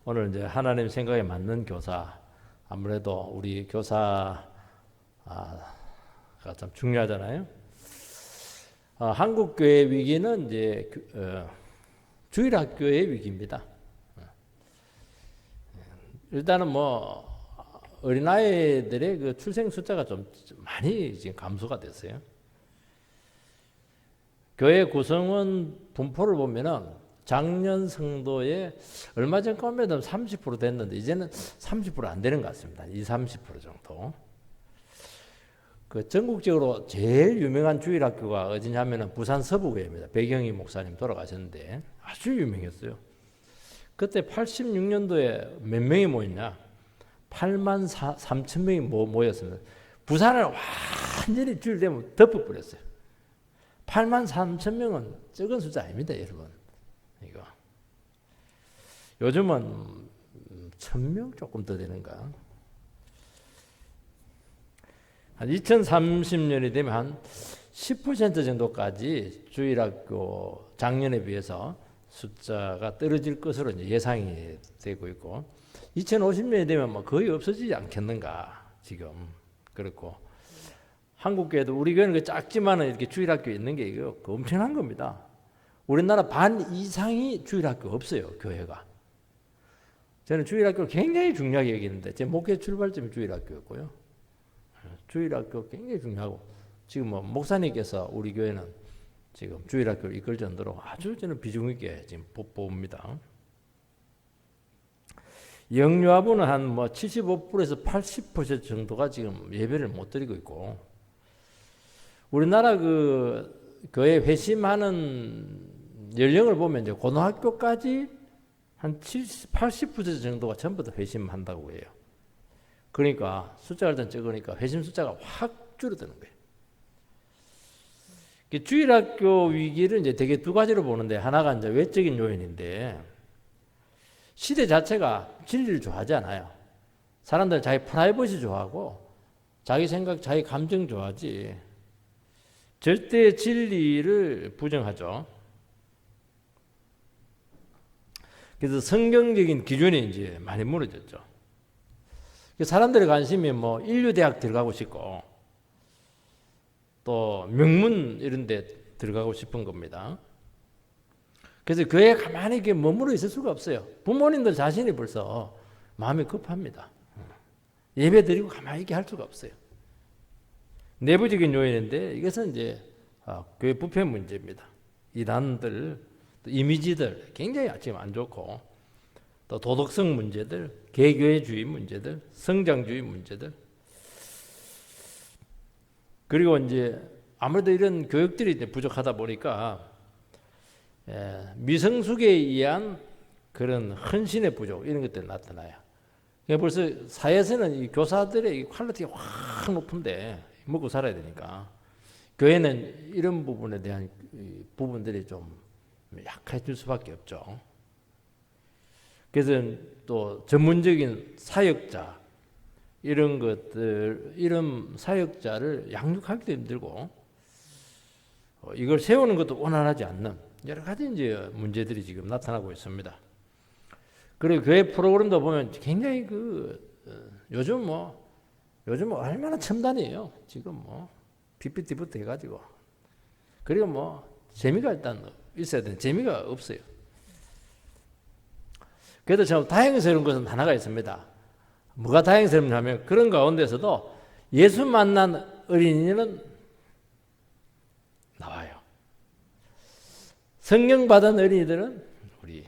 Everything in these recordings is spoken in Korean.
오늘 이제 하나님 생각에 맞는 교사, 아무래도 우리 교사가 참 중요하잖아요. 한국 교회 위기는 이제 주일학교의 위기입니다. 일단은 뭐 어린아이들의 그 출생 숫자가 좀 많이 지금 감소가 됐어요. 교회 구성원 분포를 보면은 작년 성도에 얼마 전 거면 30% 됐는데 이제는 30% 안 되는 것 같습니다. 20-30% 정도. 그 전국적으로 제일 유명한 주일학교가 어디냐면은 부산 서부교회입니다. 백영희 목사님 돌아가셨는데 아주 유명했어요. 그때 86년도에 몇 명이 모였냐? 8만 3천 명이 모였습니다. 부산을 완전히 주일 되면 덮어버렸어요. 8만 3천 명은 적은 숫자 아닙니다, 여러분. 이거 요즘은 1,000명 조금 더 되는가? 한 2030년이 되면 한 10% 정도까지 주일학교 작년에 비해서 숫자가 떨어질 것으로 이제 예상이 되고 있고, 2050년이 되면 뭐 거의 없어지지 않겠는가 지금. 그렇고 한국교회도 우리 교회는 작지만은 이렇게 주일학교 있는 게 이거 엄청난 겁니다. 우리나라 반 이상이 주일학교 없어요, 교회가. 저는 주일학교를 굉장히 중요하게 여기는데 제 목회 출발점이 주일학교였고요. 주일학교 굉장히 중요하고 지금 뭐 목사님께서 우리 교회는 지금 주일학교를 이끌 정도로 아주 저는 비중 있게 지금 봅니다. 영유아부는 한 뭐 75%에서 80% 정도가 지금 예배를 못 드리고 있고, 우리나라 그 교회 회심하는 연령을 보면 이제 고등학교까지 한 70, 80% 정도가 전부 다 회심한다고 해요. 그러니까 숫자가 일단 적으니까 회심 숫자가 확 줄어드는 거예요. 주일학교 위기를 이제 되게 두 가지로 보는데, 하나가 이제 외적인 요인인데, 시대 자체가 진리를 좋아하지 않아요. 사람들은 자기 프라이버시 좋아하고 자기 생각, 자기 감정 좋아하지 절대 진리를 부정하죠. 그래서 성경적인 기준이 이제 많이 무너졌죠. 사람들의 관심이 뭐 인류대학 들어가고 싶고 또 명문 이런 데 들어가고 싶은 겁니다. 그래서 교회에 가만히 이렇게 머물러 있을 수가 없어요. 부모님들 자신이 벌써 마음이 급합니다. 예배 드리고 가만히 있게 할 수가 없어요. 내부적인 요인인데 이것은 이제 교회 부패 문제입니다. 이단들, 또 이미지들 굉장히 지금 안 좋고, 또 도덕성 문제들, 개교회주의 문제들, 성장주의 문제들, 그리고 이제 아무래도 이런 교육들이 부족하다 보니까 미성숙에 의한 그런 헌신의 부족 이런 것들이 나타나요. 벌써 사회에서는 이 교사들의 퀄리티가 확 높은데 먹고 살아야 되니까 교회는 이런 부분에 대한 부분들이 좀 약해질 수밖에 없죠. 그래서 또 전문적인 사역자 이런 것들, 이런 사역자를 양육하기도 힘들고 이걸 세우는 것도 원활하지 않는 여러 가지 이제 문제들이 지금 나타나고 있습니다. 그리고 교회 프로그램도 보면 굉장히 요즘 얼마나 첨단이에요. 지금 뭐 PPT부터 해가지고, 그리고 뭐 재미가 일단 있어야 되는 재미가 없어요. 그래도 참 다행스러운 것은 하나가 있습니다. 뭐가 다행스럽냐면 그런 가운데서도 예수 만난 어린이는 나와요. 성령 받은 어린이들은 우리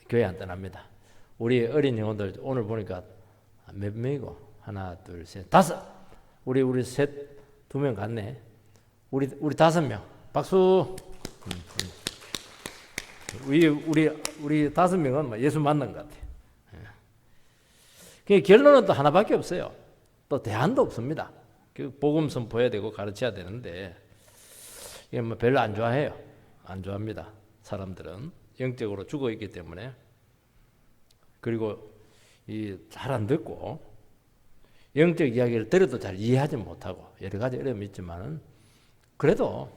교회 안 떠납니다. 우리 어린 영혼들 오늘 보니까 몇 명이고 하나, 둘, 셋, 다섯. 우리 셋, 2명 갔네. 우리 5명. 박수. 우리 5명은 예수 만난 것 같아요. 결론은 또 하나밖에 없어요. 또 대안도 없습니다. 복음 선포해야 되고 가르쳐야 되는데 이게 뭐 별로 안 좋아해요. 안 좋아합니다. 사람들은 영적으로 죽어 있기 때문에. 그리고 잘 안 듣고 영적 이야기를 들어도 잘 이해하지 못하고 여러 가지 어려움이 있지만은 그래도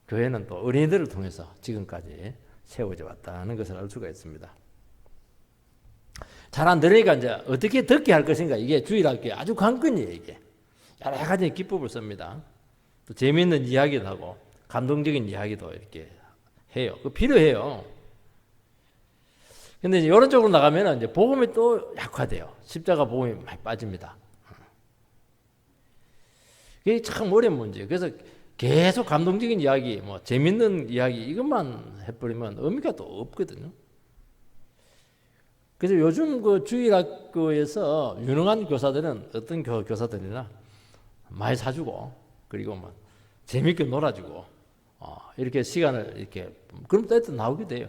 교회는 또 어린이들을 통해서 지금까지 세워져 왔다는 것을 알 수가 있습니다. 잘 안 들으니까 이제 어떻게 듣게 할 것인가, 이게 주일학교의 아주 관건이에요. 이게 여러 가지 기법을 씁니다. 또 재미있는 이야기도 하고 감동적인 이야기도 이렇게 해요. 그 필요해요. 근데 이제 이런 쪽으로 나가면 이제 복음이 또 약화돼요. 십자가 복음이 많이 빠집니다. 이게 참 어려운 문제예요. 그래서 계속 감동적인 이야기, 뭐 재밌는 이야기 이것만 해버리면 의미가 또 없거든요. 그래서 요즘 그 주일학교에서 유능한 교사들은 어떤 교사들이나 많이 사주고, 그리고 뭐 재밌게 놀아주고, 이렇게 시간을 이렇게 그럼 또 나오게 돼요.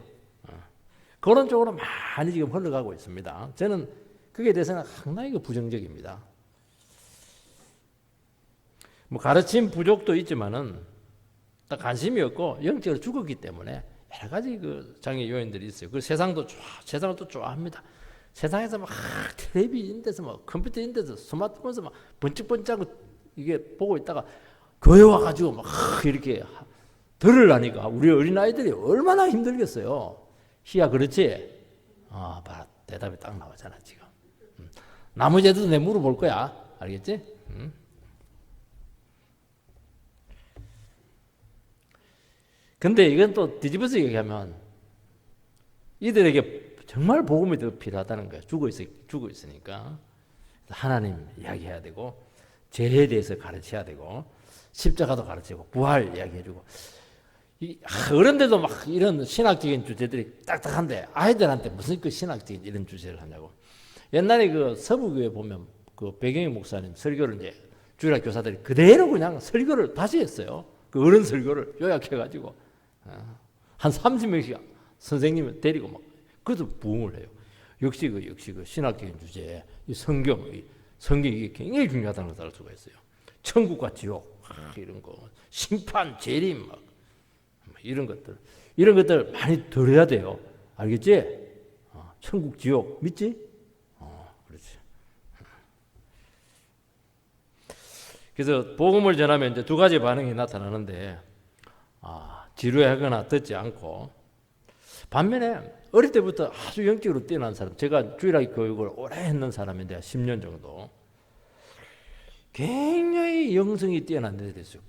그런 쪽으로 많이 지금 흘러가고 있습니다. 저는 그게 대해서는 상당히 부정적입니다. 뭐 가르침 부족도 있지만은 딱 관심이 없고 영적으로 죽었기 때문에 여러 가지 그 장애 요인들이 있어요. 그 세상을 또 좋아합니다. 세상에서 막 텔레비 이런 데서 막 컴퓨터 이런 데서 스마트폰에서 막 번쩍번쩍 이게 보고 있다가 교회 와가지고 막 이렇게 들으려니까 우리 어린아이들이 얼마나 힘들겠어요. 희야, 그렇지? 봐라. 대답이 딱 나오잖아, 지금. 나머지 애들도 내 물어볼 거야. 알겠지? 근데 이건 또 뒤집어서 얘기하면 이들에게 정말 복음이 더 필요하다는 거예요. 죽어 있으니까. 하나님 이야기해야 되고, 죄에 대해서 가르쳐야 되고, 십자가도 가르치고, 부활 이야기해주고. 어른들도 막 이런 신학적인 주제들이 딱딱한데 아이들한테 무슨 그 신학적인 이런 주제를 하냐고. 옛날에 그 서부교회 보면 그 배경희 목사님 설교를 이제 주일학 교사들이 그대로 그냥 설교를 다시 했어요. 그 어른 설교를 요약해가지고 한 30명씩 선생님을 데리고 막 그것도 부흥을 해요. 역시 그 신학적인 주제에 이 성경이 굉장히 중요하다는 것을 알 수가 있어요. 천국과 지옥 이런 거, 심판, 재림 막 이런 것들 많이 들어야 돼요. 알겠지? 천국, 지옥 믿지? 그렇지. 그래서 복음을 전하면 이제 두 가지 반응이 나타나는데, 지루해하거나 듣지 않고, 반면에 어릴 때부터 아주 영적으로 뛰어난 사람, 제가 주일학 교육을 오래 했는 사람인데 10년 정도, 굉장히 영성이 뛰어난 데 됐어요.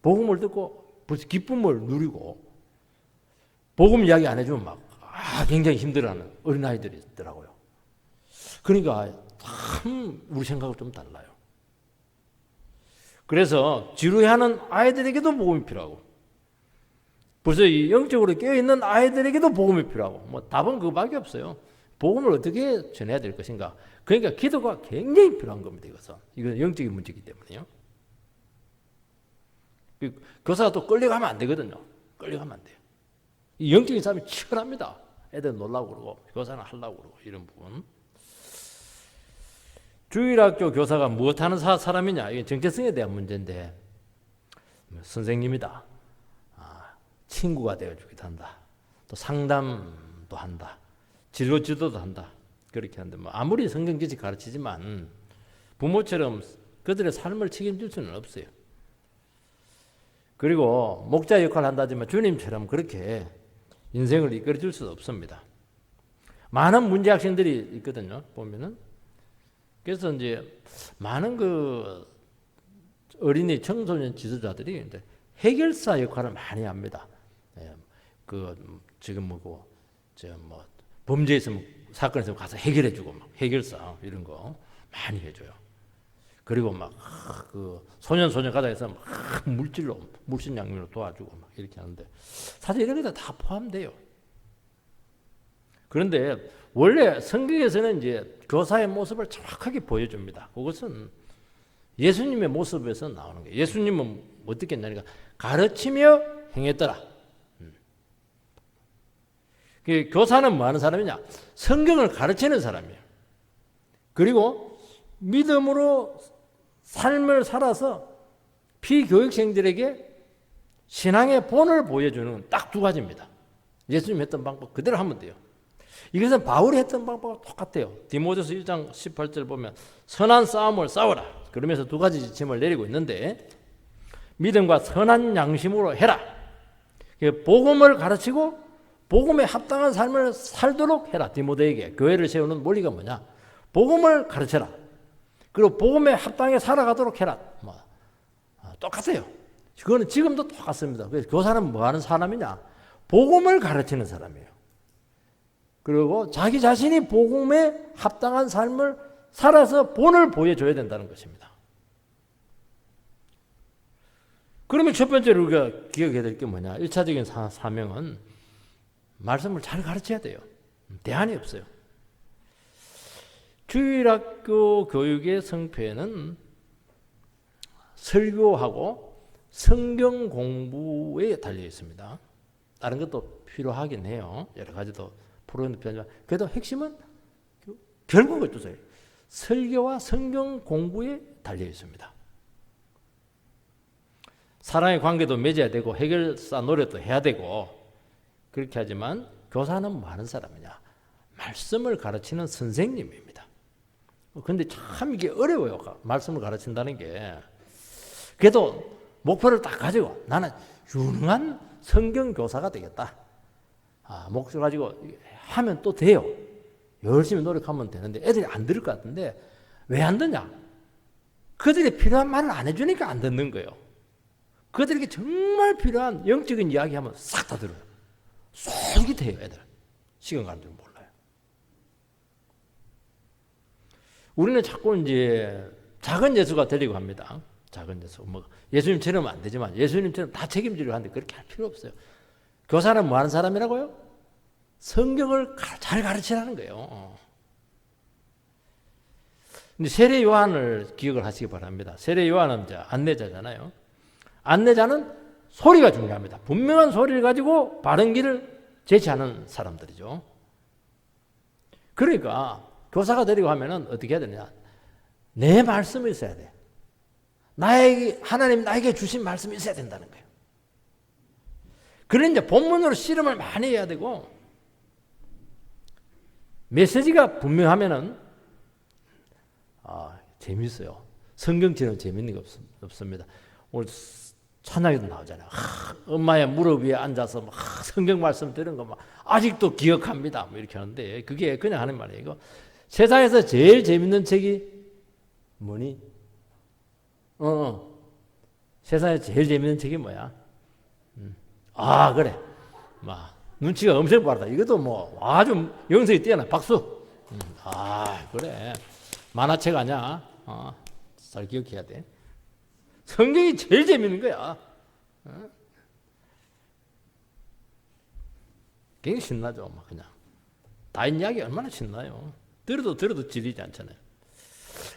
복음을 듣고 벌써 기쁨을 누리고, 복음 이야기 안 해주면 막 굉장히 힘들어하는 어린아이들이 있더라고요. 그러니까 참 우리 생각은 좀 달라요. 그래서 지루해하는 아이들에게도 복음이 필요하고, 벌써 이 영적으로 깨어있는 아이들에게도 복음이 필요하고, 뭐 답은 그거밖에 없어요. 복음을 어떻게 전해야 될 것인가. 그러니까 기도가 굉장히 필요한 겁니다. 이건 영적인 문제이기 때문에요. 교사가 또 끌려가면 안 되거든요. 끌려가면 안 돼요. 이 영적인 사람이 치열합니다. 애들 놀라고 그러고 교사는 하려고 그러고 이런 부분. 주일학교 교사가 무엇하는 사람이냐, 이게 정체성에 대한 문제인데, 선생님이다, 친구가 되어주기도 한다, 또 상담도 한다, 진로 지도도 한다, 그렇게 하는데 뭐 아무리 성경 지식 가르치지만 부모처럼 그들의 삶을 책임질 수는 없어요. 그리고 목자 역할을 한다지만 주님처럼 그렇게 인생을 이끌어줄 수 없습니다. 많은 문제 학생들이 있거든요. 보면은. 그래서 이제 많은 그 어린이 청소년 지도자들이 이제 해결사 역할을 많이 합니다. 지금 범죄 있으면 사건 있으면 가서 해결해주고 막 해결사 이런 거 많이 해줘요. 그리고 막 소년 가다해서 막 물신양면으로 도와주고 막 이렇게 하는데 사실 이런 게 다 포함돼요. 그런데 원래 성경에서는 이제 교사의 모습을 정확하게 보여줍니다. 그것은 예수님의 모습에서 나오는 거예요. 예수님은 어떻게 했냐니까 가르치며 행했더라. 교사는 뭐 하는 사람이냐? 성경을 가르치는 사람이에요. 그리고 믿음으로 삶을 살아서 피교육생들에게 신앙의 본을 보여주는 딱 두 가지입니다. 예수님 했던 방법 그대로 하면 돼요. 이것은 바울이 했던 방법과 똑같아요. 디모데서 1장 18절 보면 선한 싸움을 싸워라. 그러면서 두 가지 지침을 내리고 있는데, 믿음과 선한 양심으로 해라. 복음을 가르치고 복음에 합당한 삶을 살도록 해라. 디모데에게 교회를 세우는 원리가 뭐냐? 복음을 가르쳐라. 그리고 복음에 합당하게 살아가도록 해라. 똑같아요. 그거는 지금도 똑같습니다. 그래서 교사는 뭐 하는 사람이냐? 복음을 가르치는 사람이에요. 그리고 자기 자신이 복음에 합당한 삶을 살아서 본을 보여줘야 된다는 것입니다. 그러면 첫 번째로 우리가 기억해야 될 게 뭐냐? 1차적인 사명은 말씀을 잘 가르쳐야 돼요. 대안이 없어요. 주일학교 교육의 성패는 설교하고 성경 공부에 달려 있습니다. 다른 것도 필요하긴 해요. 여러 가지도 프로그램도 필요하지만 그래도 핵심은 결국은 주세요. 설교와 성경 공부에 달려 있습니다. 사랑의 관계도 맺어야 되고 해결사 노력도 해야 되고 그렇게 하지만 교사는 뭐 하는 사람이냐? 말씀을 가르치는 선생님입니다. 그런데 참 이게 어려워요. 말씀을 가르친다는 게. 그래도 목표를 딱 가지고 나는 유능한 성경 교사가 되겠다. 목표 가지고 하면 또 돼요. 열심히 노력하면 되는데 애들이 안 들을 것 같은데 왜 안 듣냐? 그들이 필요한 말을 안 해주니까 안 듣는 거예요. 그들에게 정말 필요한 영적인 이야기하면 싹 다 들어요. 솔깃해요, 애들. 시간 가는 줄 몰라요. 우리는 자꾸 이제 작은 예수가 되려고 합니다. 작은 예수. 예수님처럼 안 되지만 예수님처럼 다 책임지려고 하는데 그렇게 할 필요 없어요. 교사는 뭐 하는 사람이라고요? 성경을 잘 가르치라는 거예요. 근데 세례 요한을 기억을 하시기 바랍니다. 세례 요한은 안내자잖아요. 안내자는 소리가 중요합니다. 분명한 소리를 가지고 바른 길을 제시하는 사람들이죠. 그러니까 교사가 되려고 하면은 어떻게 해야 되느냐? 내 말씀이 있어야 돼. 하나님 나에게 주신 말씀이 있어야 된다는 거예요. 그런 이제 본문으로 씨름을 많이 해야 되고 메시지가 분명하면은 재밌어요. 성경처럼 재밌는 게 없습니다. 오늘 찬양에도 나오잖아요. 엄마의 무릎 위에 앉아서 성경 말씀 들은 거 아직도 기억합니다. 이렇게 하는데 그게 그냥 하는 말이에요. 이거 세상에서 제일 재밌는 책이 뭐니? 세상에서 제일 재밌는 책이 뭐야? 그래. 눈치가 엄청 빠르다. 이것도 아주 영성이 뛰어나. 박수. 그래. 만화책 아니야. 잘 기억해야 돼. 성경이 제일 재밌는 거야. 굉장히 신나죠. 그냥. 다인 이야기 얼마나 신나요. 들어도 질리지 않잖아요.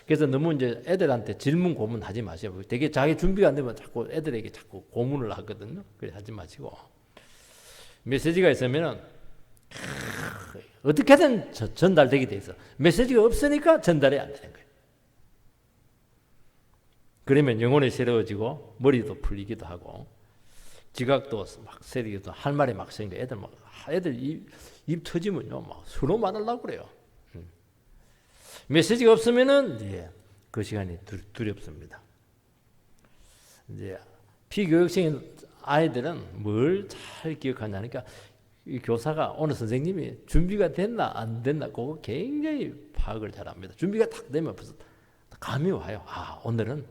그래서 너무 이제 애들한테 질문 고문 하지 마시고 되게 자기 준비가 안 되면 자꾸 애들에게 자꾸 고문을 하거든요. 그래 하지 마시고 메시지가 있으면은 어떻게든 전달되게 돼 있어. 메시지가 없으니까 전달이 안 되는 거예요. 그러면 영혼이 새로워지고 머리도 풀리기도 하고 지각도 막 새리기도 할 말이 막 생겨. 애들 입 터지면요 서로 말하려고 그래요. 메시지가 없으면은 이제 그 시간이 두렵습니다. 이제 피교육생인 아이들은 뭘 잘 기억하냐니까 이 교사가 오늘 선생님이 준비가 됐나 안 됐나 그거 굉장히 파악을 잘합니다. 준비가 딱 되면 벌써 감이 와요. 오늘은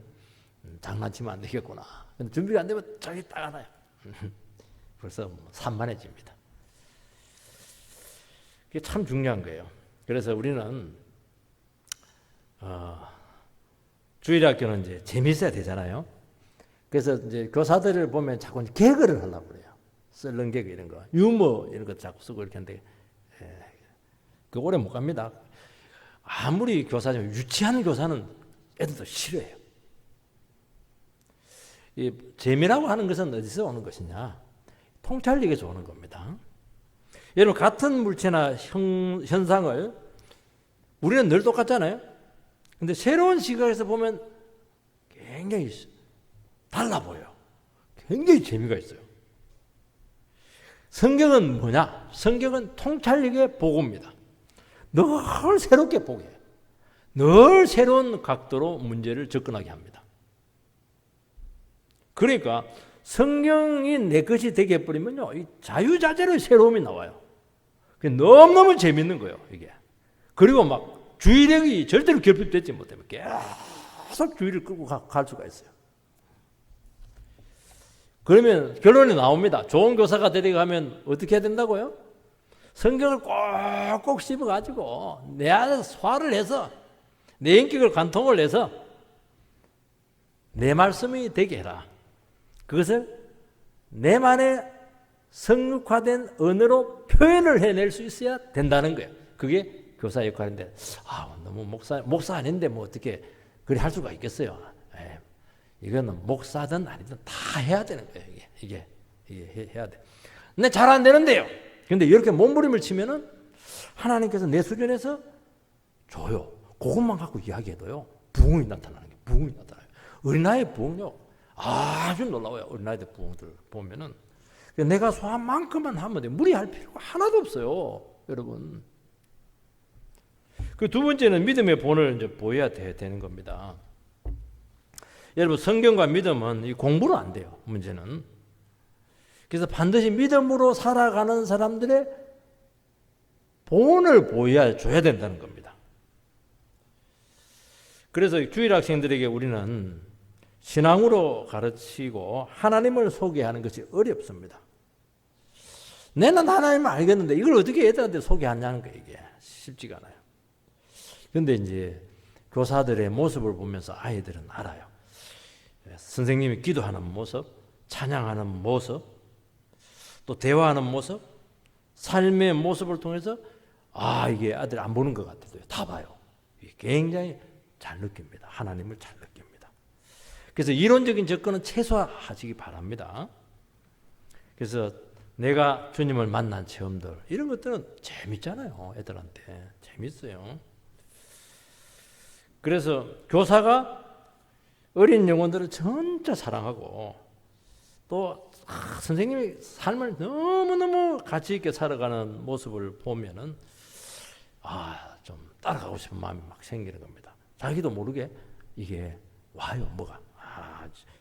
장난치면 안 되겠구나. 근데 준비가 안 되면 저기 딱 하나요. 벌써 산만해집니다. 그게 참 중요한 거예요. 그래서 우리는 주일학교는 이제 재밌어야 되잖아요. 그래서 이제 교사들을 보면 자꾸 개그를 하려고 그래요. 썰렁 개그 이런 거, 유머 이런 거 자꾸 쓰고 이렇게 하는데 그 오래 못 갑니다. 아무리 교사지만 유치한 교사는 애들도 싫어해요. 이 재미라고 하는 것은 어디서 오는 것이냐? 통찰력에서 오는 겁니다. 여러분 같은 물체나 현상을 우리는 늘 똑같잖아요. 근데 새로운 시각에서 보면 굉장히 달라 보여요. 굉장히 재미가 있어요. 성경은 뭐냐? 성경은 통찰력의 보고입니다. 늘 새롭게 보게 해요. 늘 새로운 각도로 문제를 접근하게 합니다. 그러니까 성경이 내 것이 되게 해버리면요, 이 자유자재로의 새로움이 나와요. 너무너무 재밌는 거예요, 이게. 그리고 막 주의력이 절대로 결핍되지 못하면 계속 주의를 끌고 갈 수가 있어요. 그러면 결론이 나옵니다. 좋은 교사가 되려면 어떻게 해야 된다고요? 성경을 꼭꼭 씹어가지고 내 안에서 소화를 해서 내 인격을 관통을 해서 내 말씀이 되게 해라. 그것을 내만의 성육화된 언어로 표현을 해낼 수 있어야 된다는 거예요. 그게 교사 역할인데, 너무 목사 아닌데 뭐 어떻게 그리 할 수가 있겠어요? 이거는 목사든 아니든 다 해야 되는 거예요. 이게 해야 돼. 근데 잘 안 되는데요. 근데 이렇게 몸부림을 치면은 하나님께서 내 수준에서 줘요. 그것만 갖고 이야기해도요, 부흥이 나타나는 게 부흥이 나타나요. 어린아이의 부흥요, 아주 놀라워요. 어린아이들 부흥들 보면은 내가 소한 만큼만 하면 돼. 무리할 필요가 하나도 없어요, 여러분. 그 두 번째는 믿음의 본을 이제 보여야 되는 겁니다. 여러분, 성경과 믿음은 공부로 안 돼요, 문제는. 그래서 반드시 믿음으로 살아가는 사람들의 본을 보여줘야 된다는 겁니다. 그래서 주일 학생들에게 우리는 신앙으로 가르치고 하나님을 소개하는 것이 어렵습니다. 내는 하나님을 알겠는데 이걸 어떻게 애들한테 소개하냐는 거예요. 이게 쉽지가 않아요. 그런데 이제 교사들의 모습을 보면서 아이들은 알아요. 선생님이 기도하는 모습, 찬양하는 모습, 또 대화하는 모습, 삶의 모습을 통해서 이게 아들 안 보는 것 같아요. 다 봐요. 굉장히 잘 느낍니다. 하나님을 잘 느낍니다. 그래서 이론적인 접근은 최소화하시기 바랍니다. 그래서 내가 주님을 만난 체험들, 이런 것들은 재밌잖아요. 애들한테 재밌어요. 그래서 교사가 어린 영혼들을 진짜 사랑하고 또 선생님이 삶을 너무너무 가치 있게 살아가는 모습을 보면은 좀 따라가고 싶은 마음이 막 생기는 겁니다. 자기도 모르게 이게 와요, 뭐가.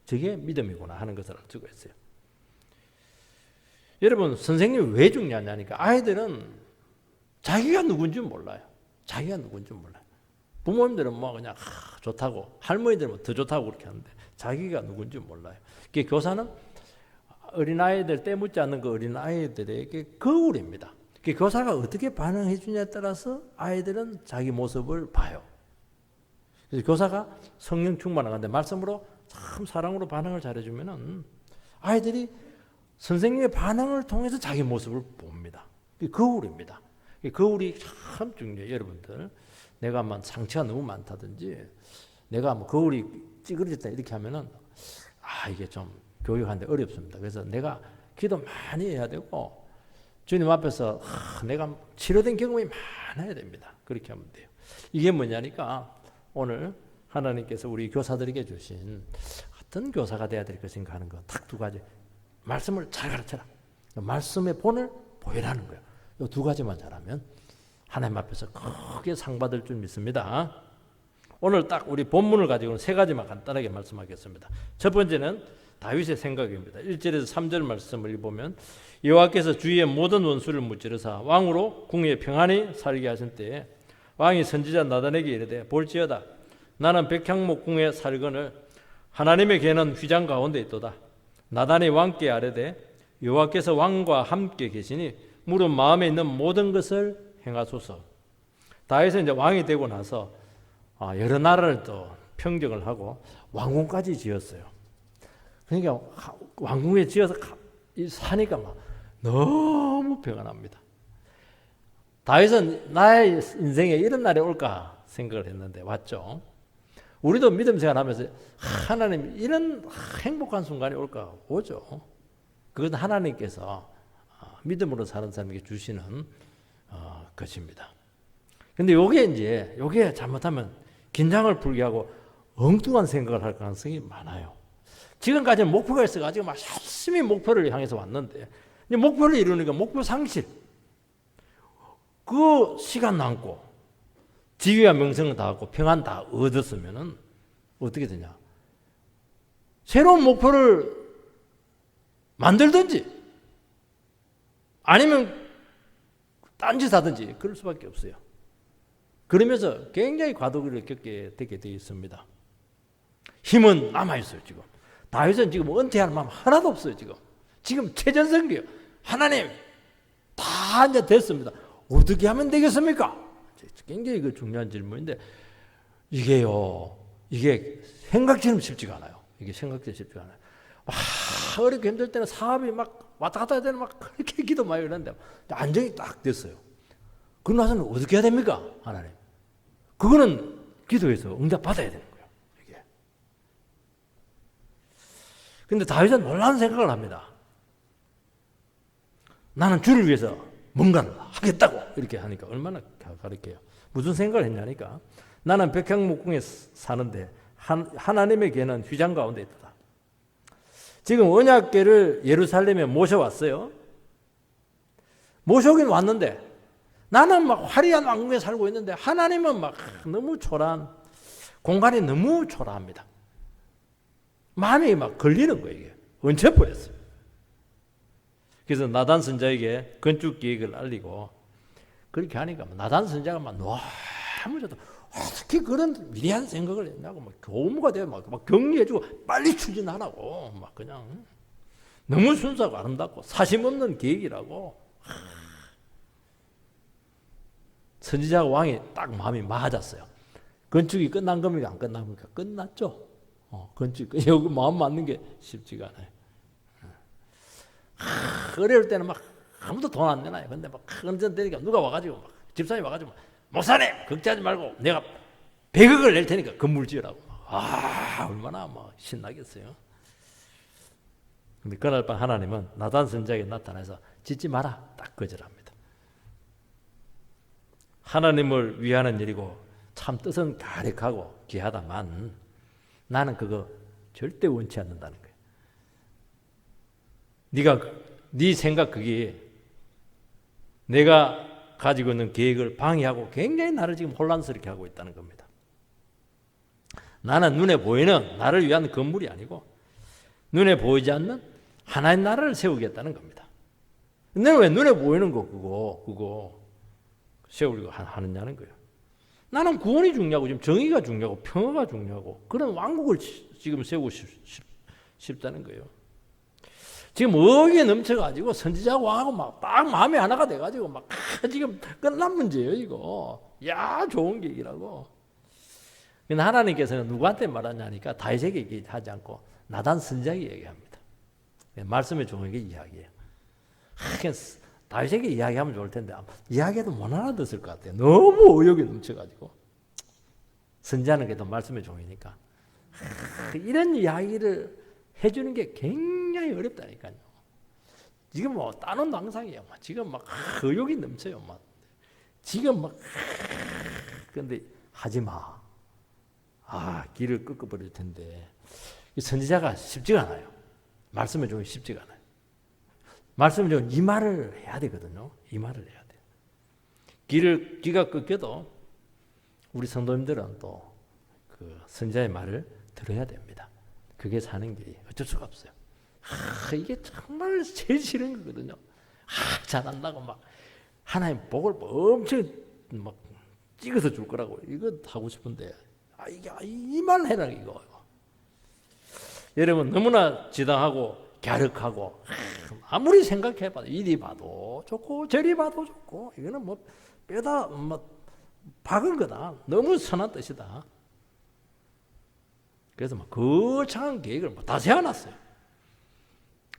저게 믿음이구나 하는 것을 알 수가 있어요. 여러분, 선생님이 왜 중요하냐니까, 아이들은 자기가 누군지 몰라요. 자기가 누군지 몰라요. 부모님들은 뭐 그냥 좋다고, 할머니들은 더 좋다고 그렇게 하는데 자기가 누군지 몰라요. 교사는 어린아이들 때묻지 않는 그 어린아이들에게 거울입니다. 교사가 어떻게 반응해 주냐에 따라서 아이들은 자기 모습을 봐요. 그래서 교사가 성령 충만한데 말씀으로 참 사랑으로 반응을 잘해주면은 아이들이 선생님의 반응을 통해서 자기 모습을 봅니다. 거울입니다. 거울이 참 중요해요, 여러분들. 내가 뭐 상처가 너무 많다든지, 내가 뭐 거울이 찌그러졌다 이렇게 하면은 이게 좀 교육하는데 어렵습니다. 그래서 내가 기도 많이 해야 되고 주님 앞에서 내가 치료된 경험이 많아야 됩니다. 그렇게 하면 돼요. 이게 뭐냐니까, 오늘 하나님께서 우리 교사들에게 주신 어떤 교사가 돼야 될 것인가 하는 거 딱 두 가지. 말씀을 잘 가르쳐라. 말씀의 본을 보여라는 거예요. 이 두 가지만 잘하면 하나님 앞에서 크게 상 받을 줄 믿습니다. 오늘 딱 우리 본문을 가지고는 세 가지만 간단하게 말씀하겠습니다. 첫 번째는 다윗의 생각입니다. 1절에서 3절 말씀을 보면, 여호와께서 주위의 모든 원수를 무찌르사 왕으로 궁에 평안히 살게 하신 때에 왕이 선지자 나단에게 이르되, 볼지어다 나는 백향목 궁에 살거늘 하나님의 계는 휘장 가운데 있도다. 나단이 왕께 아뢰되, 여호와께서 왕과 함께 계시니 물은 마음에 있는 모든 것을 행하소서. 다윗은 이제 왕이 되고 나서 여러 나라를 또 평정을 하고 왕궁까지 지었어요. 그러니까 왕궁에 지어서 사니까 막 너무 평안합니다. 다윗은 나의 인생에 이런 날이 올까 생각을 했는데 왔죠. 우리도 믿음 생활하면서 하나님 이런 행복한 순간이 올까 오죠. 그것은 하나님께서 믿음으로 사는 사람에게 주시는 것입니다. 근데 요게 잘못하면 긴장을 풀게 하고 엉뚱한 생각을 할 가능성이 많아요. 지금까지는 목표가 있어가지고 막 열심히 목표를 향해서 왔는데, 이제 목표를 이루니까 목표 상실, 그 시간 남고 지위와 명성을 다 갖고 평안 다 얻었으면은 어떻게 되냐? 새로운 목표를 만들든지 아니면 딴짓 하든지 그럴 수밖에 없어요. 그러면서 굉장히 과도기를 겪게 되게 되어 있습니다. 힘은 남아있어요. 지금 다윗은 지금 은퇴할 마음 하나도 없어요. 지금 최전성기예요. 하나님 다 이제 됐습니다. 어떻게 하면 되겠습니까? 굉장히 그 중요한 질문인데 이게 생각처럼 쉽지가 않아요. 이게 생각처럼 쉽지가 않아요. 어렵게 힘들 때는 사업이 막 왔다 갔다 할 때는 막 그렇게 기도 많이 그러는데 안정이 딱 됐어요. 그러고 나서는 어떻게 해야 됩니까? 하나님. 그거는 기도해서 응답 받아야 되는 거예요. 이게. 근데 다윗은 놀라운 생각을 합니다. 나는 주를 위해서 뭔가를 하겠다고 이렇게 하니까 얼마나 가르쳐요. 무슨 생각을 했냐니까 나는 백향목궁에 사는데 하나님의 개는 휘장 가운데 있다. 지금 언약궤를 예루살렘에 모셔왔어요. 모셔오긴 왔는데 나는 막 화려한 왕궁에 살고 있는데 하나님은 막 너무 초라한 공간이 너무 초라합니다. 마음이 막 걸리는 거예요. 이게 얹혀버렸어요. 그래서 나단 선자에게 건축 계획을 알리고 그렇게 하니까 나단 선자가 막 너무 좋다. 어떻게 그런 미래한 생각을 했냐고 막 교무가 되어 막 격려해주고 빨리 추진하라고 막 그냥 너무 순수하고 아름답고 사심 없는 계획이라고. 선지자와 왕이 딱 마음이 맞았어요. 건축이 끝난 겁니까? 안 끝난 겁니까? 끝났죠. 건축 여기 마음 맞는 게 쉽지가 않아요. 어려울 때는 막 아무도 돈 안 내놔요. 근데 막 언제 되니까 누가 와가지고 막 집사님 와가지고 목사님 걱정하지 말고 내가 100억을 낼 테니까 건물 지으라고. 얼마나 막 신나겠어요. 근데 그날 밤 하나님은 나단 선지자에게 나타나서 짓지 마라 딱 거절합니다. 하나님을 위하는 일이고 참 뜻은 가득하고 귀하다만 나는 그거 절대 원치 않는다는 거예요. 네 생각 그게 내가 가지고 있는 계획을 방해하고 굉장히 나를 지금 혼란스럽게 하고 있다는 겁니다. 나는 눈에 보이는 나를 위한 건물이 아니고 눈에 보이지 않는 하나의 나라를 세우겠다는 겁니다. 너는 왜 눈에 보이는 거 그거 세우려고 하느냐는 거예요. 나는 구원이 중요하고 지금 정의가 중요하고 평화가 중요하고 그런 왕국을 지금 세우고 싶다는 거예요. 지금 어이에 넘쳐가지고 선지자하고 왕하고 막 딱 마음이 하나가 돼가지고 막 지금 끝난 문제예요 이거. 야 좋은 계획이라고. 근데 하나님께서는 누구한테 말하냐니까 다윗에게 얘기하지 않고 나단 선지자에게 얘기합니다. 말씀의 종에게 이야기해요. 다윗에게 이야기하면 좋을 텐데 이야기해도 못 알아듣을 것 같아요. 너무 의욕이 넘쳐가지고. 선지자는 그래도 말씀의 종이니까. 이런 이야기를 해주는 게 굉장히 어렵다니까요. 지금 뭐 따는 당상이에요. 지금 막 의욕이 넘쳐요. 막 지금 막 근데 하지 마. 길을 꺾어버릴 텐데 선지자가 쉽지가 않아요. 말씀의 종이 쉽지가 않아요. 말씀의 종은 이 말을 해야 되거든요. 이 말을 해야 돼요. 귀가 꺾여도 우리 성도님들은 또 그 선지자의 말을 들어야 됩니다. 그게 사는 길이 어쩔 수가 없어요. 이게 정말 제일 싫은 거거든요. 잘한다고 막 하나님 복을 엄청 막 찍어서 줄 거라고 이거 하고 싶은데 이게 이 말 해라 이거. 여러분 너무나 지당하고 갸륵하고 아무리 생각해봐도 이리 봐도 좋고 저리 봐도 좋고 이거는 뭐 빼다 뭐 박은 거다. 너무 선한 뜻이다. 그래서 막 거창한 계획을 다 세워놨어요.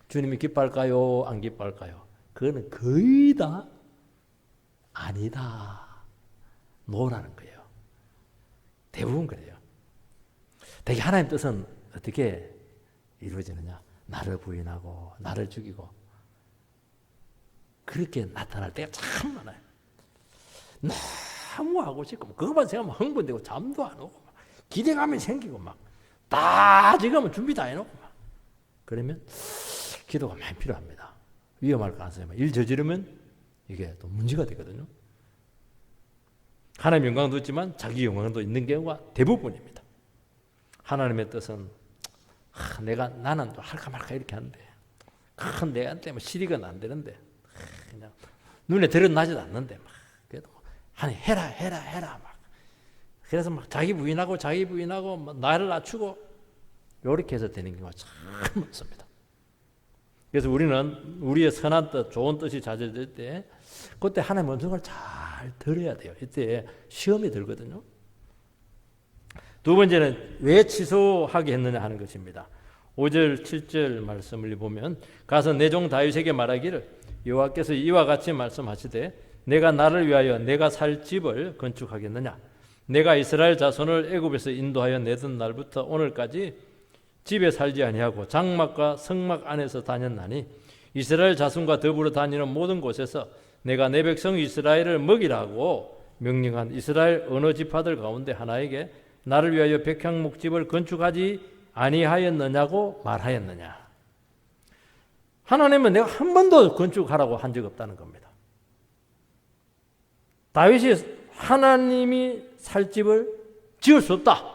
주님이 기뻐할까요? 안 기뻐할까요? 그거는 거의 다 아니다. 노라는 거예요. 대부분 그래요. 대개 하나님 뜻은 어떻게 이루어지느냐? 나를 부인하고 나를 죽이고 그렇게 나타날 때가 참 많아요. 너무 하고 싶고 그것만 생각하면 흥분되고 잠도 안 오고 막 기대감이 생기고 막 다 지금은 준비 다 해놓고 막 그러면 기도가 많이 필요합니다. 위험할 가능성이 일 저지르면 이게 또 문제가 되거든요. 하나님 영광도 있지만 자기 영광도 있는 경우가 대부분입니다. 하나님의 뜻은 나는 또 할까 말까 이렇게 하는데 큰 내한테 뭐 시리가 안 되는데 그냥 눈에 드러나지도 않는데 막 그래도 아니 해라 막 그래서 막 자기 부인하고 막 나를 낮추고 이렇게 해서 되는 경우가 참 많습니다. 그래서 우리는 우리의 선한 뜻, 좋은 뜻이 자제될 때 그때 하나님의 음성을 잘 들어야 돼요. 이때 시험이 들거든요. 두 번째는 왜 취소하게 했느냐 하는 것입니다. 5절 7절 말씀을 보면 가서 내 종 다윗에게 말하기를 여호와께서 이와 같이 말씀하시되 내가 나를 위하여 내가 살 집을 건축하겠느냐 내가 이스라엘 자손을 애굽에서 인도하여 내던 날부터 오늘까지 집에 살지 아니하고 장막과 성막 안에서 다녔나니 이스라엘 자손과 더불어 다니는 모든 곳에서 내가 내 백성 이스라엘을 먹이라고 명령한 이스라엘 어느 지파들 가운데 하나에게 나를 위하여 백향목집을 건축하지 아니하였느냐고 말하였느냐. 하나님은 내가 한 번도 건축하라고 한 적 없다는 겁니다. 다윗이 하나님이 살 집을 지을 수 없다.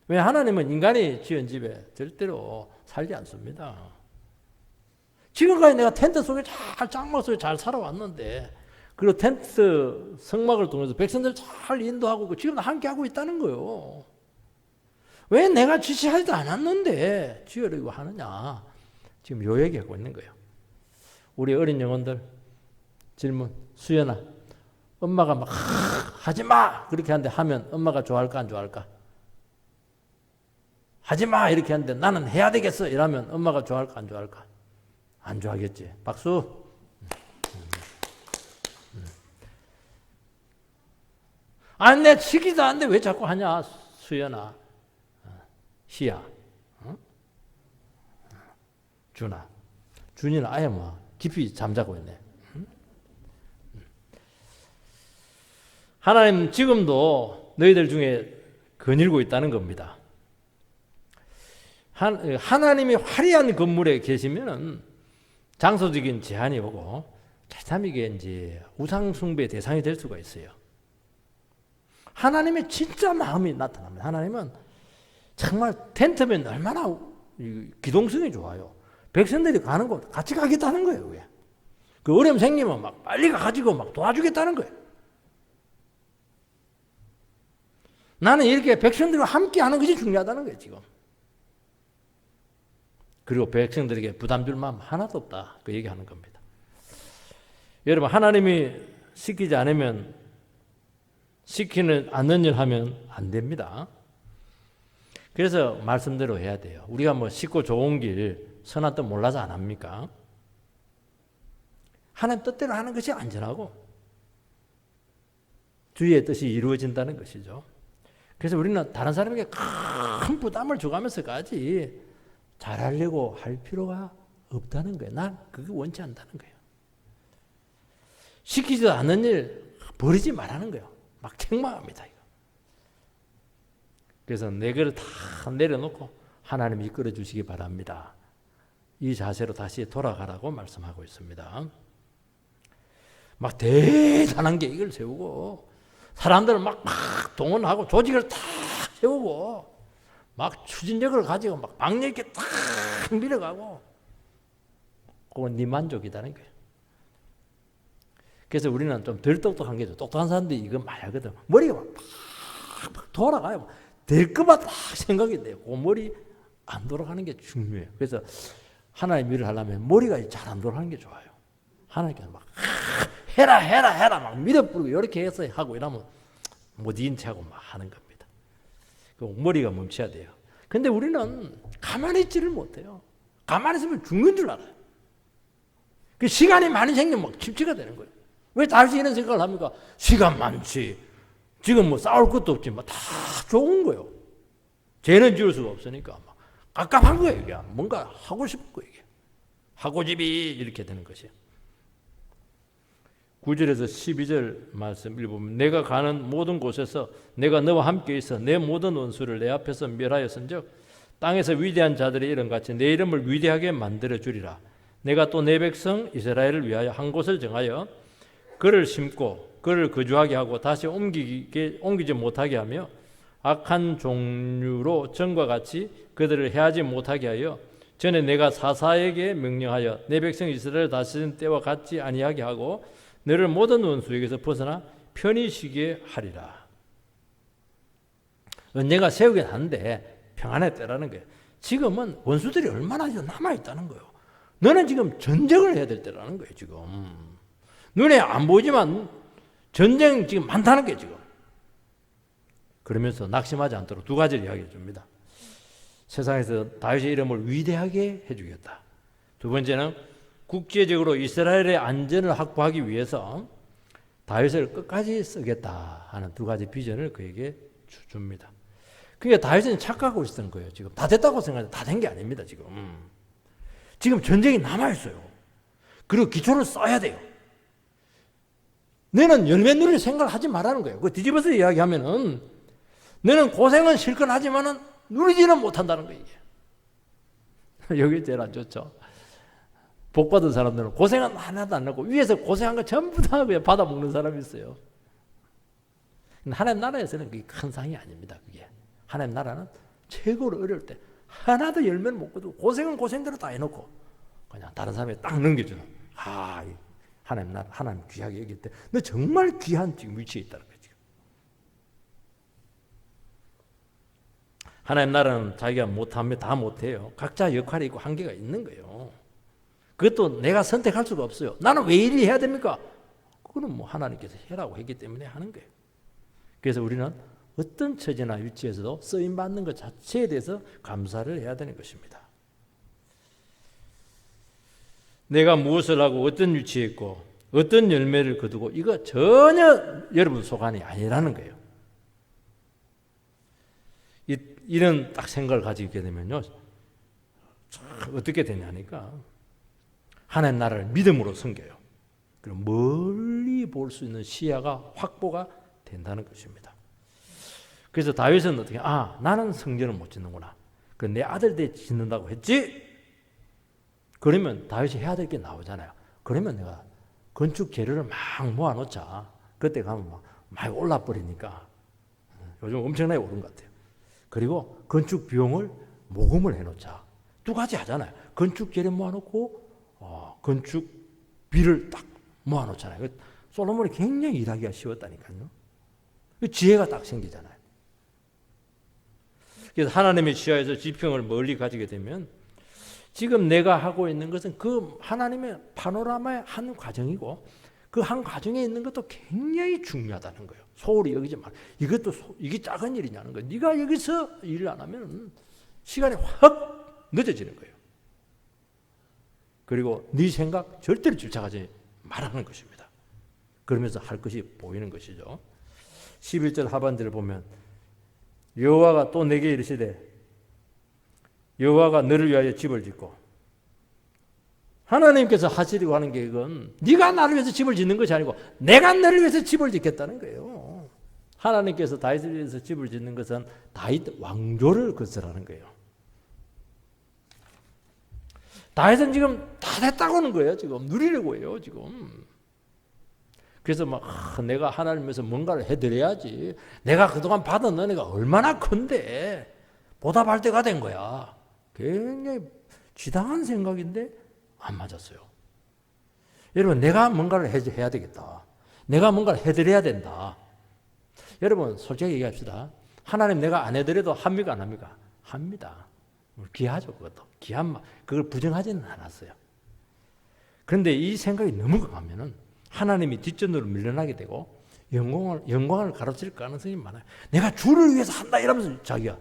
왜? 하나님은 인간이 지은 집에 절대로 살지 않습니다. 지금까지 내가 텐트 속에 장막 속에 잘 살아왔는데 그리고 텐트 성막을 통해서 백성들 잘 인도하고 지금 함께 하고 있다는 거예요. 왜 내가 지시하지도 않았는데 지으려고 하느냐. 지금 요 얘기하고 있는 거예요. 우리 어린 영혼들 질문. 수연아, 엄마가 막 하지마 그렇게 하는데 하면 엄마가 좋아할까 안 좋아할까? 하지마 이렇게 하는데 나는 해야 되겠어 이러면 엄마가 좋아할까 안 좋아할까? 안 좋아하겠지. 박수. 아니 내 시키도 안 돼 왜 자꾸 하냐 수연아, 희야, 준아. 준이는 아예 뭐 깊이 잠자고 있네. 하나님 지금도 너희들 중에 거닐고 있다는 겁니다. 하나님이 화려한 건물에 계시면은 장소적인 제한이 오고 참 이게 이제 우상 숭배의 대상이 될 수가 있어요. 하나님의 진짜 마음이 나타납니다. 하나님은 정말 텐트면 얼마나 기동성이 좋아요. 백성들이 가는 곳 같이 가겠다는 거예요. 그게. 그 어려움 생기면 막 빨리 가가지고 막 도와주겠다는 거예요. 나는 이렇게 백성들과 함께 하는 것이 중요하다는 거예요, 지금. 그리고 백성들에게 부담 줄 마음 하나도 없다. 그 얘기하는 겁니다. 여러분, 하나님이 시키지 않으면, 시키는 않는 일 하면 안 됩니다. 그래서 말씀대로 해야 돼요. 우리가 뭐 쉽고 좋은 길, 선한 뜻 몰라서 안 합니까? 하나님 뜻대로 하는 것이 안전하고 주의 뜻이 이루어진다는 것이죠. 그래서 우리는 다른 사람에게 큰 부담을 줘가면서까지 잘하려고 할 필요가 없다는 거예요. 난 그게 원치 않다는 거예요. 시키지도 않는 일 버리지 말라는 거예요. 막 책망합니다. 이거. 그래서 내 것을 다 내려놓고 하나님이 이끌어 주시기 바랍니다. 이 자세로 다시 돌아가라고 말씀하고 있습니다. 막 대단한 계획을 세우고 사람들을 막 동원하고 조직을 다 세우고 막 추진력을 가지고 막 박력 있게 딱 밀어가고 그건 네 만족이다는 거예요. 그래서 우리는 좀 덜 똑똑한 게죠. 똑똑한 사람들이 이거 많이 하거든. 머리가 막 돌아가요. 될 것만 딱 생각이 돼요. 그 머리 안 돌아가는 게 중요해요. 그래서 하나님 일을 하려면 머리가 잘 안 돌아가는 게 좋아요. 하나님께서 막 해라 막 밀어뿌리고 이렇게 해서 하고 이러면 못 이긴 체하고 막 하는 겁니다. 그 머리가 멈춰야 돼요. 근데 우리는 가만히 있지를 못해요. 가만히 있으면 죽는 줄 알아요. 그 시간이 많이 생기면 막 침체가 되는 거예요. 왜 다시 이런 생각을 합니까? 시간 많지. 지금 뭐 싸울 것도 없지. 다 좋은 거예요. 죄는 지을 수가 없으니까 막 깝깝한 거예요. 이게. 뭔가 하고 싶은 거예요. 이게. 하고 집이 이렇게 되는 것이에요. 9절에서 12절 말씀을 보면 내가 가는 모든 곳에서 내가 너와 함께 있어 내 모든 원수를 내 앞에서 멸하였은즉 땅에서 위대한 자들의 이름같이 내 이름을 위대하게 만들어 주리라. 내가 또 내 백성 이스라엘을 위하여 한 곳을 정하여 그를 심고 그를 거주하게 하고 다시 옮기지 못하게 하며 악한 종류로 전과 같이 그들을 해하지 못하게 하여 전에 내가 사사에게 명령하여 내 백성 이스라엘을 다스리는 때와 같지 아니하게 하고 너를 모든 원수에게서 벗어나 편히 쉬게 하리라. 언젠가 세우긴 하는데 평안의 때라는 거예요. 지금은 원수들이 얼마나 남아있다는 거예요. 너는 지금 전쟁을 해야 될 때라는 거예요. 지금 눈에 안 보이지만 전쟁 지금 많다는 게 지금. 그러면서 낙심하지 않도록 두 가지를 이야기해 줍니다. 세상에서 다윗의 이름을 위대하게 해주겠다. 두 번째는 국제적으로 이스라엘의 안전을 확보하기 위해서 다윗을 끝까지 쓰겠다 하는 두 가지 비전을 그에게 줍니다. 그러니까 다윗은 착각하고 있었던 거예요. 지금 다 됐다고 생각하는데 다 된 게 아닙니다. 지금 전쟁이 남아있어요. 그리고 기초를 써야 돼요. 너는 열매 누릴 생각을 하지 말라는 거예요. 그 뒤집어서 이야기하면은 너는 고생은 실컷 하지만은 누리지는 못한다는 거예요. 여기 제일 안 좋죠. 복 받은 사람들은 고생은 하나도 안 하고 위에서 고생한 거 전부 다 그냥 받아먹는 사람이 있어요. 하나님 나라에서는 그게 큰 상이 아닙니다. 그게 하나님 나라는 최고로 어려울 때 하나도 열매를 못 거두고 고생은 고생대로 다 해놓고 그냥 다른 사람에게 딱 넘겨주는. 하나님 나라, 하나님 귀하게 여길 때 너 정말 귀한 지금 위치에 있다는 거예요. 지금. 하나님 나라는 자기가 못하면 다 못해요. 각자 역할이 있고 한계가 있는 거예요. 그것도 내가 선택할 수가 없어요. 나는 왜 이리 해야 됩니까? 그거는 뭐 하나님께서 해라고 했기 때문에 하는 거예요. 그래서 우리는 어떤 처지나 위치에서도 쓰임받는 것 자체에 대해서 감사를 해야 되는 것입니다. 내가 무엇을 하고 어떤 위치에 있고 어떤 열매를 거두고 이거 전혀 여러분 소관이 아니라는 거예요. 이런 딱 생각을 가지게 되면요. 어떻게 되냐니까 하나님 나라를 믿음으로 섬겨요. 그리고 멀리 볼 수 있는 시야가 확보가 된다는 것입니다. 그래서 다윗은 어떻게 나는 성전을 못 짓는구나. 그 내 아들들 짓는다고 했지? 그러면 다윗이 해야 될 게 나오잖아요. 그러면 내가 건축 재료를 막 모아놓자. 그때 가면 막 많이 올라버리니까 요즘 엄청나게 오른 것 같아요. 그리고 건축 비용을 모금을 해놓자. 두 가지 하잖아요. 건축 재료 모아놓고 건축비를 딱 모아놓잖아요. 솔로몬이 굉장히 일하기가 쉬웠다니까요. 지혜가 딱 생기잖아요. 그래서 하나님의 시야에서 지평을 멀리 가지게 되면 지금 내가 하고 있는 것은 그 하나님의 파노라마의 한 과정이고 그 한 과정에 있는 것도 굉장히 중요하다는 거예요. 소홀히 여기지 마. 이게 작은 일이냐는 거예요. 네가 여기서 일을 안 하면 시간이 확 늦어지는 거예요. 그리고 네 생각 절대로 집착하지 말라는 것입니다. 그러면서 할 것이 보이는 것이죠. 11절 하반절을 보면 여호와가 또 내게 이르시되 여호와가 너를 위하여 집을 짓고 하나님께서 하시려고 하는 계획은 네가 나를 위해서 집을 짓는 것이 아니고 내가 너를 위해서 집을 짓겠다는 거예요. 하나님께서 다윗을 위해서 집을 짓는 것은 다윗 왕조를 건설하는 거예요. 다윗은 지금 다 됐다고 하는 거예요. 지금 누리려고 해요. 지금. 그래서 내가 하나님 위해서 뭔가를 해드려야지. 내가 그동안 받은 은혜가 얼마나 큰데 보답할 때가 된 거야. 굉장히 지당한 생각인데 안 맞았어요. 여러분 내가 뭔가를 해야 되겠다. 내가 뭔가를 해드려야 된다. 여러분 솔직히 얘기합시다. 하나님 내가 안 해드려도 합니까 안 합니까? 합니다. 귀하죠. 그것도. 귀한 말. 그걸 부정하지는 않았어요. 그런데 이 생각이 너무 강하면은 하나님이 뒷전으로 밀려나게 되고 영광을 가로챌 가능성이 많아요. 내가 주를 위해서 한다 이러면서 자기가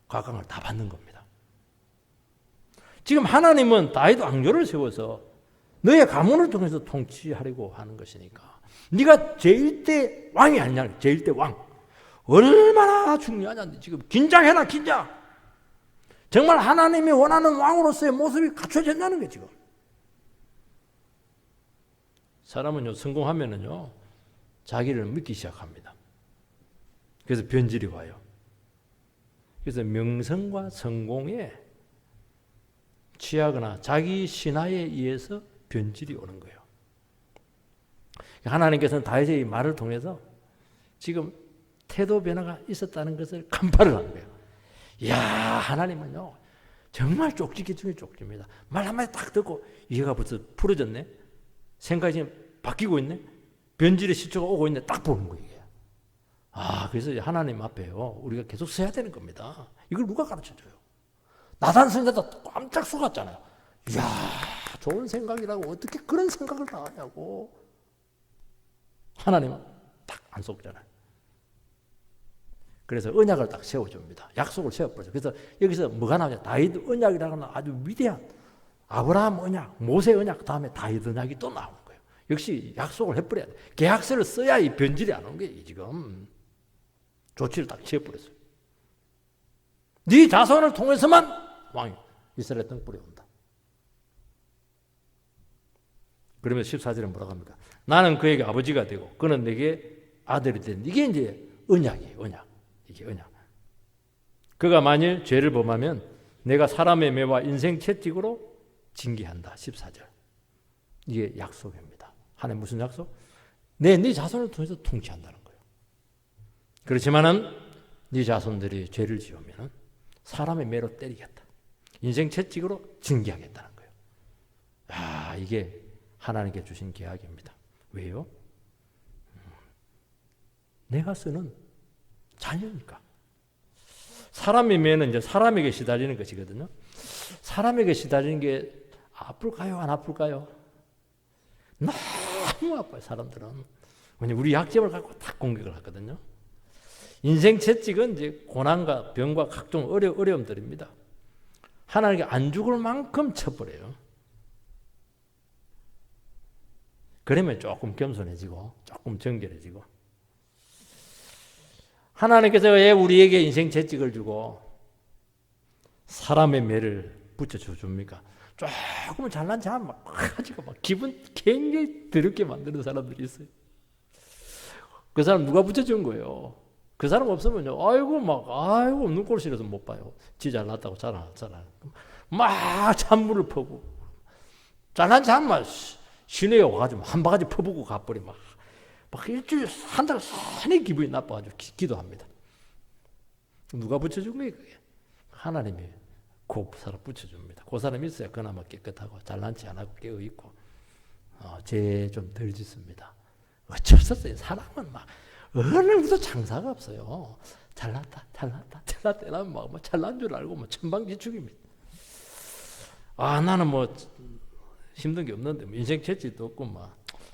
각광을 다 받는 겁니다. 지금 하나님은 다윗 왕조를 세워서 너의 가문을 통해서 통치하려고 하는 것이니까 네가 제1대 왕이 아니냐. 제1대 왕. 얼마나 중요하냐. 지금 긴장해라 긴장. 정말 하나님이 원하는 왕으로서의 모습이 갖춰졌냐는 거예요. 지금. 사람은요 성공하면은요 자기를 믿기 시작합니다. 그래서 변질이 와요. 그래서 명성과 성공에 취하거나 자기 신화에 의해서 변질이 오는 거예요. 하나님께서는 다윗의 말을 통해서 지금 태도 변화가 있었다는 것을 간파를 한 거예요. 이야 하나님은요 정말 쪽지기 중에 쪽지입니다. 말 한마디 딱 듣고 이해가 벌써 풀어졌네. 생각이 지금 바뀌고 있네. 변질의 시초가 오고 있네. 딱 보는 거예요. 이게. 그래서 하나님 앞에요. 우리가 계속 서야 되는 겁니다. 이걸 누가 가르쳐줘요? 나단 선생도 깜짝 속았잖아요. 이야, 좋은 생각이라고 어떻게 그런 생각을 다 하냐고. 하나님은 딱 안 속잖아요. 그래서 언약을 딱 세워줍니다. 약속을 세워버려요. 그래서 여기서 뭐가 나오냐? 다윗 언약이라는 아주 위대한 아브라함 언약, 모세 언약 다음에 다윗 언약이 또 나오는 거예요. 역시 약속을 해버려야 돼. 계약서를 써야 이 변질이 안 오는 거예요. 지금 조치를 딱 취해버렸어요. 네 자손을 통해서만 왕이 이스라엘 등불이 온다. 그러면 14절에 뭐라고 합니까? 나는 그에게 아버지가 되고 그는 내게 아들이 되는 이게 이제 언약이에요. 언약. 이게 언약. 그가 만일 죄를 범하면 내가 사람의 매와 인생 채찍으로 징계한다. 14절. 이게 약속입니다. 하나님 무슨 약속? 네 자손을 통해서 통치한다는 거예요. 그렇지만은 네 자손들이 죄를 지으면 사람의 매로 때리겠다. 인생 채찍으로 징계하겠다는 거예요. 이게 하나님께 주신 계약입니다. 왜요? 내가 쓰는 자녀니까. 사람의 매는 이제 사람에게 시달리는 것이거든요. 사람에게 시달리는 게 아플까요? 안 아플까요? 너무 아파요, 사람들은. 왜냐면 우리 약점을 갖고 딱 공격을 하거든요. 인생 채찍은 이제 고난과 병과 각종 어려움들입니다. 하나님께 안 죽을 만큼 쳐버려요. 그러면 조금 겸손해지고 조금 정결해지고 하나님께서 왜 우리에게 인생 채찍을 주고 사람의 매를 붙여줘 줍니까? 조금 잘난 척하면 막 가지고 막 기분 굉장히 더럽게 만드는 사람들이 있어요. 그 사람 누가 붙여준 거예요? 그 사람 없으면요, 아이고 눈꼴 싫어서 못 봐요. 지 잘났다고 자랑하잖아요. 막 찬물을 퍼고 잘난 척하면 시내에 와가지고 한 바가지 퍼부고 가버리 막 일주일 한 달 산에 기분이 나빠가지고 기도합니다. 누가 붙여준 거예요? 그게 하나님이 그 사람 붙여줍니다. 그 사람이 있어야 그나마 깨끗하고 잘난 체 안 하고 깨어있고 죄 좀 덜 짓습니다. 어쩔 수 없어요. 사람은 막 어느 누구도 장사가 없어요. 잘났다 이러면 막 잘난 줄 알고 천방지축입니다. 나는 힘든 게 없는데 인생 채찍도 없고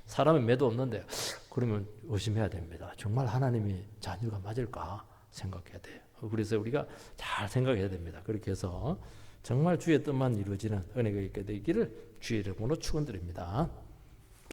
사람의 매도 없는데 그러면 의심해야 됩니다. 정말 하나님이 자녀가 맞을까 생각해야 돼요. 그래서 우리가 잘 생각해야 됩니다. 그렇게 해서 정말 주의 뜻만 이루어지는 은혜가 있게 되기를 주의 이름으로 축원드립니다.